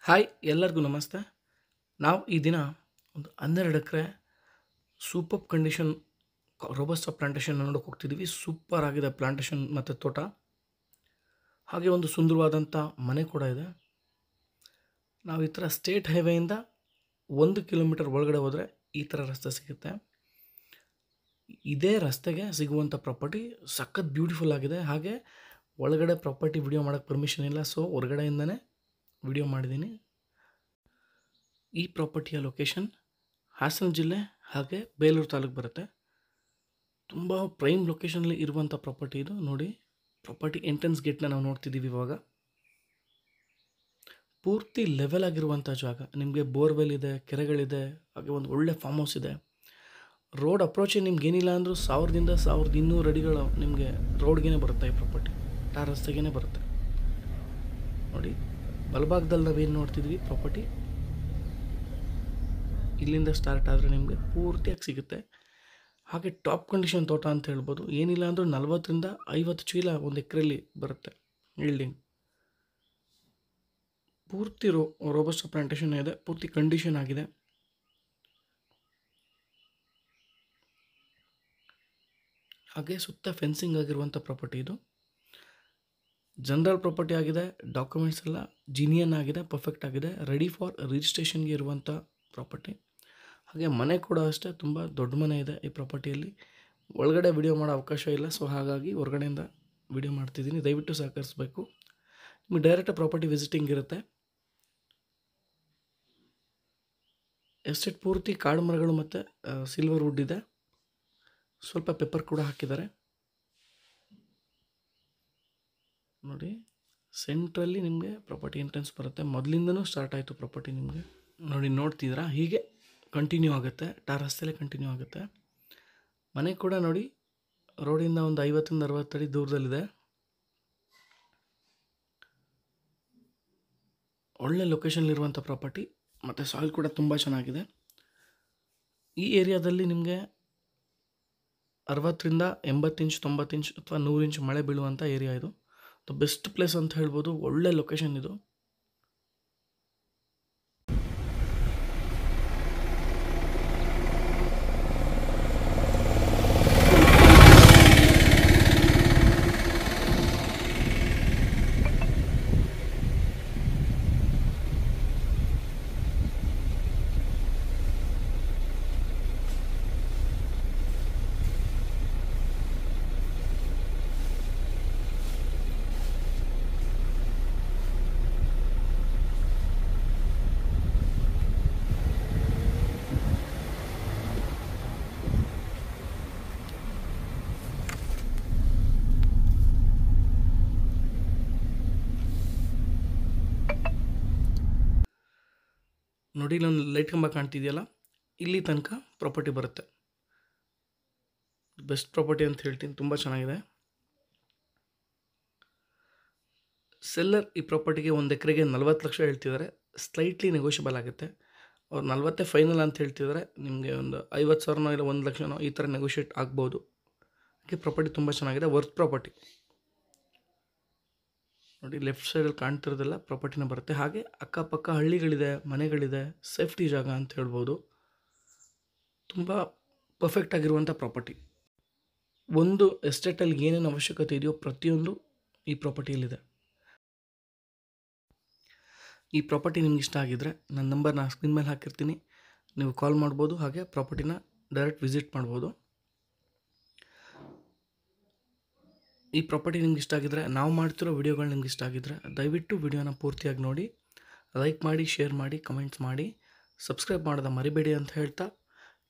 Hi ಎಲ್ಲರಿಗೂ ನಮಸ್ತೆ. ನಾವು ಈ ದಿನ ಒಂದು 12 ಎಕರೆ ಸೂಪರ್ ಕಂಡೀಷನ್ ರೋಬಸ್ಟಾ ಪ್ಲಾಂಟೇಶನ್ ನೋಡೋಕೆ ಹೋಗ್ತಿದ್ದೀವಿ. ಸೂಪರ್ ಆಗಿದೆ ಪ್ಲಾಂಟೇಶನ್ ಮತ್ತು ತೋಟ. ಹಾಗೆ ಒಂದು ಸುಂದರವಾದಂಥ ಮನೆ ಕೂಡ ಇದೆ. ನಾವು ಈ ಥರ ಸ್ಟೇಟ್ ಹೈವೇಯಿಂದ 1 ಕಿಲೋಮೀಟರ್ ಒಳಗಡೆ ಹೋದರೆ ಈ ಥರ ರಸ್ತೆ ಸಿಗುತ್ತೆ. ಇದೇ ರಸ್ತೆಗೆ ಸಿಗುವಂಥ ಪ್ರಾಪರ್ಟಿ ಸಖತ್ ಬ್ಯೂಟಿಫುಲ್ ಆಗಿದೆ. ಹಾಗೆ ಒಳಗಡೆ ಪ್ರಾಪರ್ಟಿ ವಿಡಿಯೋ ಮಾಡೋಕ್ಕೆ ಪರ್ಮಿಷನ್ ಇಲ್ಲ, ಸೊ ಹೊರಗಡೆಯಿಂದನೇ ವಿಡಿಯೋ ಮಾಡಿದ್ದೀನಿ. ಈ ಪ್ರಾಪರ್ಟಿಯ ಲೊಕೇಶನ್ ಹಾಸನ ಜಿಲ್ಲೆ ಹಾಗೆ ಬೇಲೂರು ತಾಲೂಕು ಬರುತ್ತೆ. ತುಂಬ ಪ್ರೈಮ್ ಲೊಕೇಶನಲ್ಲಿ ಇರುವಂಥ ಪ್ರಾಪರ್ಟಿ ಇದು. ನೋಡಿ, ಪ್ರಾಪರ್ಟಿ ಎಂಟ್ರೆನ್ಸ್ ಗೇಟ್ನ ನಾವು ನೋಡ್ತಿದ್ದೀವಿ. ಇವಾಗ ಪೂರ್ತಿ ಲೆವೆಲ್ ಆಗಿರುವಂಥ ಜಾಗ. ನಿಮಗೆ ಬೋರ್ವೆಲ್ ಇದೆ, ಕೆರೆಗಳಿದೆ, ಹಾಗೆ ಒಂದು ಒಳ್ಳೆ ಫಾರ್ಮ್ ಹೌಸ್ ಇದೆ. ರೋಡ್ ಅಪ್ರೋಚೇ ನಿಮ್ಗೆ ಏನಿಲ್ಲ ಅಂದರೂ 1000ದಿಂದ 1200 ಅಡಿಗಳು ನಿಮಗೆ ರೋಡ್ಗೇ ಬರುತ್ತೆ. ಈ ಪ್ರಾಪರ್ಟಿ ಟಾರ್ ರಸ್ತೆಗೇ ಬರುತ್ತೆ. ನೋಡಿ, ಬಲಭಾಗದಲ್ಲಿ ನಾವೇನು ನೋಡ್ತಿದ್ವಿ ಪ್ರಾಪರ್ಟಿ, ಇಲ್ಲಿಂದ ಸ್ಟಾರ್ಟ್ ಆದರೆ ನಿಮಗೆ ಪೂರ್ತಿಯಾಗಿ ಸಿಗುತ್ತೆ. ಹಾಗೆ ಟಾಪ್ ಕಂಡೀಷನ್ ತೋಟ ಅಂತ ಹೇಳ್ಬೋದು. ಏನಿಲ್ಲ ಅಂದರೂ 40ರಿಂದ 50 ಚೀಲ ಒಂದು ಎಕರೆಯಲ್ಲಿ ಬರುತ್ತೆ ಈಲ್ಡಿಂಗ್. ಪೂರ್ತಿ ರೋಬಸ್ಟಾ ಪ್ಲಾಂಟೇಶನ್ ಇದೆ, ಪೂರ್ತಿ ಕಂಡೀಷನ್ ಆಗಿದೆ. ಹಾಗೆ ಸುತ್ತ ಫೆನ್ಸಿಂಗ್ ಆಗಿರುವಂಥ ಪ್ರಾಪರ್ಟಿ ಇದು. ಜನರಲ್ ಪ್ರಾಪರ್ಟಿ ಆಗಿದೆ. ಡಾಕ್ಯುಮೆಂಟ್ಸ್ ಎಲ್ಲ ಜಿನಿಯನ್ ಆಗಿದೆ, ಪರ್ಫೆಕ್ಟ್ ಆಗಿದೆ, ರೆಡಿ ಫಾರ್ ರಿಜಿಸ್ಟ್ರೇಷನ್ಗೆ ಇರುವಂಥ ಪ್ರಾಪರ್ಟಿ. ಹಾಗೆ ಮನೆ ಕೂಡ ಅಷ್ಟೇ, ತುಂಬ ದೊಡ್ಡ ಮನೆ ಇದೆ ಈ ಪ್ರಾಪರ್ಟಿಯಲ್ಲಿ. ಒಳಗಡೆ ವಿಡಿಯೋ ಮಾಡೋ ಅವಕಾಶ ಇಲ್ಲ, ಸೊ ಹಾಗಾಗಿ ಹೊರಗಡೆಯಿಂದ ವಿಡಿಯೋ ಮಾಡ್ತಿದ್ದೀನಿ. ದಯವಿಟ್ಟು ಸಹಕರಿಸಬೇಕು. ನಿಮಗೆ ಡೈರೆಕ್ಟ್ ಪ್ರಾಪರ್ಟಿ ವಿಸಿಟಿಂಗ್ ಇರುತ್ತೆ. ಎಸ್ಟೇಟ್ ಪೂರ್ತಿ ಕಾಡು ಮರಗಳು ಮತ್ತು ಸಿಲ್ವರ್ ವುಡ್ ಇದೆ. ಸ್ವಲ್ಪ ಪೆಪ್ಪರ್ ಕೂಡ ಹಾಕಿದ್ದಾರೆ. ನೋಡಿ, ಸೆಂಟ್ರಲ್ಲಿ ನಿಮಗೆ ಪ್ರಾಪರ್ಟಿ ಎಂಟ್ರೆನ್ಸ್ ಬರುತ್ತೆ. ಮೊದಲಿಂದನೂ ಸ್ಟಾರ್ಟ್ ಆಯಿತು ಪ್ರಾಪರ್ಟಿ. ನಿಮಗೆ ನೋಡಿ, ನೋಡ್ತಿದ್ದೀರಾ, ಹೀಗೆ ಕಂಟಿನ್ಯೂ ಆಗುತ್ತೆ, ಟಾರ್ ರಸ್ತೆಯಲ್ಲೇ ಕಂಟಿನ್ಯೂ ಆಗುತ್ತೆ. ಮನೆ ಕೂಡ ನೋಡಿ, ರೋಡಿಂದ ಒಂದು 50ರಿಂದ 60 ಅಡಿ ದೂರದಲ್ಲಿದೆ. ಒಳ್ಳೆ ಲೊಕೇಶನ್ಲಿರುವಂಥ ಪ್ರಾಪರ್ಟಿ ಮತ್ತು ಸಾಯಿಲ್ ಕೂಡ ತುಂಬ ಚೆನ್ನಾಗಿದೆ. ಈ ಏರಿಯಾದಲ್ಲಿ ನಿಮಗೆ 60ರಿಂದ 80 ಇಂಚ್, 90 ಇಂಚ್ ಅಥವಾ 100 ಇಂಚ್ ಮಳೆ ಬೀಳುವಂಥ ಏರಿಯಾ ಇದು. ಬೆಸ್ಟ್ ಪ್ಲೇಸ್ ಅಂತ ಹೇಳ್ಬೋದು. ಒಳ್ಳೆ ಲೊಕೇಶನ್ ಇದು. ನೋಡಿ, ಇಲ್ಲೊಂದು ಲೈಟ್ ಕಂಬ ಕಾಣ್ತಿದೆಯಲ್ಲ, ಇಲ್ಲಿ ತನಕ ಪ್ರಾಪರ್ಟಿ ಬರುತ್ತೆ. ಬೆಸ್ಟ್ ಪ್ರಾಪರ್ಟಿ ಅಂತ ಹೇಳ್ತೀನಿ, ತುಂಬ ಚೆನ್ನಾಗಿದೆ. ಸೆಲ್ಲರ್ ಈ ಪ್ರಾಪರ್ಟಿಗೆ 1 ಎಕರೆಗೆ 40 ಲಕ್ಷ ಹೇಳ್ತಿದ್ದಾರೆ. ಸ್ಲೈಟ್ಲಿ ನೆಗೋಷಿಯಬಲ್ ಆಗುತ್ತೆ. ಅವ್ರು 40 ಫೈನಲ್ ಅಂತ ಹೇಳ್ತಿದ್ದಾರೆ. ನಿಮಗೆ ಒಂದು 50,000 ಇಲ್ಲ 1 ಲಕ್ಷನೋ ಈ ಥರ ನೆಗೋಷಿಯೇಟ್ ಆಗ್ಬೋದು. ಅದಕ್ಕೆ ಪ್ರಾಪರ್ಟಿ ತುಂಬ ಚೆನ್ನಾಗಿದೆ, ವರ್ತ್ ಪ್ರಾಪರ್ಟಿ. ನೋಡಿ, ಲೆಫ್ಟ್ ಸೈಡಲ್ಲಿ ಕಾಣ್ತಿರೋದೆಲ್ಲ ಪ್ರಾಪರ್ಟಿನ ಬರುತ್ತೆ. ಹಾಗೆ ಅಕ್ಕಪಕ್ಕ ಹಳ್ಳಿಗಳಿದೆ, ಮನೆಗಳಿದೆ, ಸೇಫ್ಟಿ ಜಾಗ ಅಂತ ಹೇಳ್ಬೋದು. ತುಂಬ ಪರ್ಫೆಕ್ಟ್ ಆಗಿರುವಂಥ ಪ್ರಾಪರ್ಟಿ. ಒಂದು ಎಸ್ಟೇಟಲ್ಲಿ ಏನೇನು ಅವಶ್ಯಕತೆ ಇದೆಯೋ ಪ್ರತಿಯೊಂದು ಈ ಪ್ರಾಪರ್ಟಿಯಲ್ಲಿದೆ. ಈ ಪ್ರಾಪರ್ಟಿ ನಿಮ್ಗೆ ಇಷ್ಟ ಆಗಿದ್ದರೆ ನನ್ನ ನಂಬರ್ನ ಸ್ಕ್ರೀನ್ ಮೇಲೆ ಹಾಕಿರ್ತೀನಿ, ನೀವು ಕಾಲ್ ಮಾಡ್ಬೋದು. ಹಾಗೆ ಪ್ರಾಪರ್ಟಿನ ಡೈರೆಕ್ಟ್ ವಿಸಿಟ್ ಮಾಡ್ಬೋದು. ಈ ಪ್ರಾಪರ್ಟಿ ನಿಮ್ಗೆ ಇಷ್ಟ ಆಗಿದ್ದರೆ, ನಾವು ಮಾಡ್ತಿರೋ ವಿಡಿಯೋಗಳು ನಿಮ್ಗೆ ಇಷ್ಟ ಆಗಿದ್ದರೆ ದಯವಿಟ್ಟು ವಿಡಿಯೋನ ಪೂರ್ತಿಯಾಗಿ ನೋಡಿ, ಲೈಕ್ ಮಾಡಿ, ಶೇರ್ ಮಾಡಿ, ಕಮೆಂಟ್ಸ್ ಮಾಡಿ, ಸಬ್ಸ್ಕ್ರೈಬ್ ಮಾಡೋದ ಮರಿಬೇಡಿ ಅಂತ ಹೇಳ್ತಾ,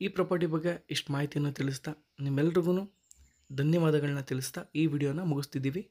ಈ ಪ್ರಾಪರ್ಟಿ ಬಗ್ಗೆ ಇಷ್ಟು ಮಾಹಿತಿಯನ್ನು ತಿಳಿಸ್ತಾ, ನಿಮ್ಮೆಲ್ರಿಗೂ ಧನ್ಯವಾದಗಳನ್ನ ತಿಳಿಸ್ತಾ ಈ ವಿಡಿಯೋನ ಮುಗಿಸ್ತಿದ್ದೀವಿ.